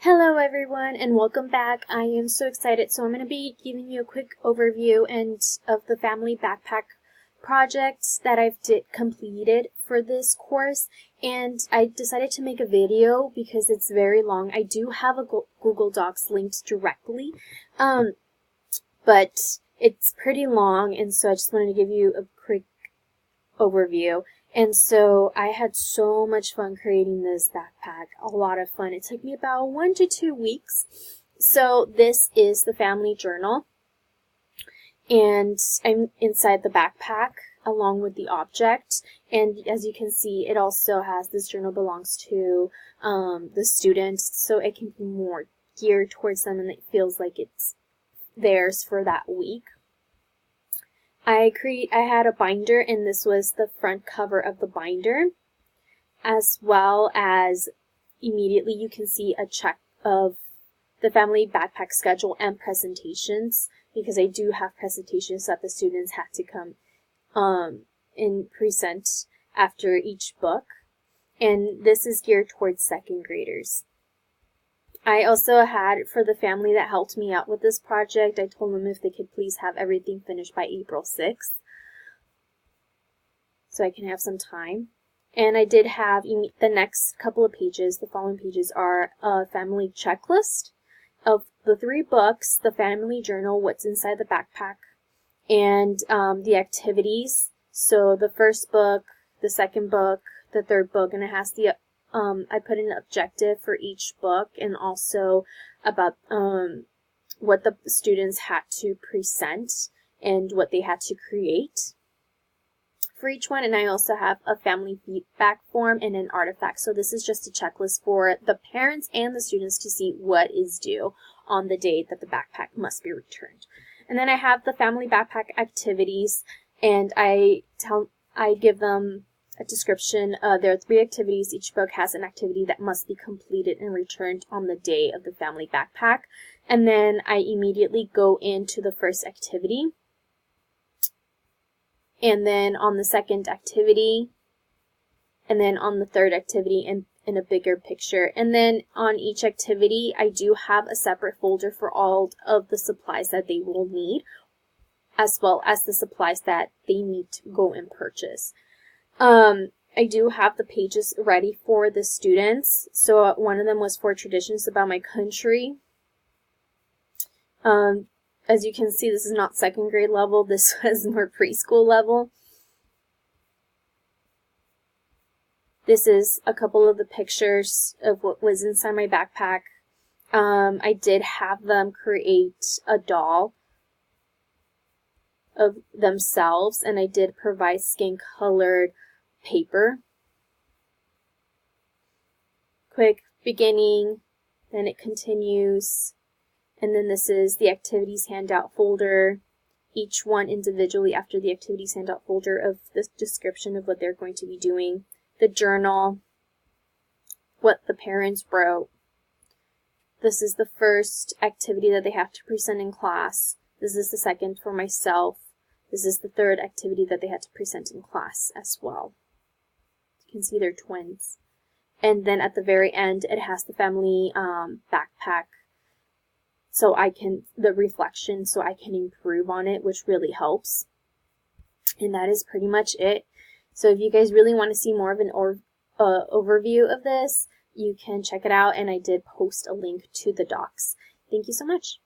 Hello everyone and welcome back. I am so excited. So I'm going to be giving you a quick overview of the family backpack projects that I've completed for this course, and I decided to make a video because it's very long. I do have a Google Docs linked directly, but it's pretty long, and so I just wanted to give you a quick overview. And so I had so much fun creating this backpack, a lot of fun. It took me about 1 to 2 weeks. So this is the family journal, and I'm inside the backpack along with the object. And as you can see, it also has, this journal belongs to the students, so it can be more geared towards them and it feels like it's theirs for that week. I had a binder, and this was the front cover of the binder, as well as immediately you can see a check of the family backpack schedule and presentations, because I do have presentations that the students had to come and present after each book, and this is geared towards second graders. I also had, for the family that helped me out with this project, I told them if they could please have everything finished by April 6th, so I can have some time. And I did have the next couple of pages, the following pages are a family checklist of the 3 books, the family journal, what's inside the backpack, and the activities. So the first book, the second book, the third book, and it has the I put an objective for each book, and also about what the students had to present and what they had to create for each one. And I also have a family feedback form and an artifact. So this is just a checklist for the parents and the students to see what is due on the day that the backpack must be returned. And then I have the family backpack activities, and I give them a description. There are 3 activities. Each book has an activity that must be completed and returned on the day of the family backpack. And then I immediately go into the first activity, and then on the second activity, and then on the third activity in a bigger picture. And then on each activity, I do have a separate folder for all of the supplies that they will need, as well as the supplies that they need to go and purchase. I do have the pages ready for the students. So one of them was for traditions about my country. As you can see, this is not second grade level. This was more preschool level. This is a couple of the pictures of what was inside my backpack. I did have them create a doll of themselves, and I did provide skin-colored paper. Quick beginning, then it continues, and then this is the activities handout folder, each one individually after the activities handout folder of the description of what they're going to be doing, the journal, what the parents wrote. This is the first activity that they have to present in class. This is the second for myself. This is the third activity that they had to present in class as well. You can see they're twins. And then at the very end, it has the family backpack, so the reflection, so I can improve on it, which really helps. And that is pretty much it. So if you guys really want to see more of an overview of this, you can check it out, and I did post a link to the docs. Thank you so much.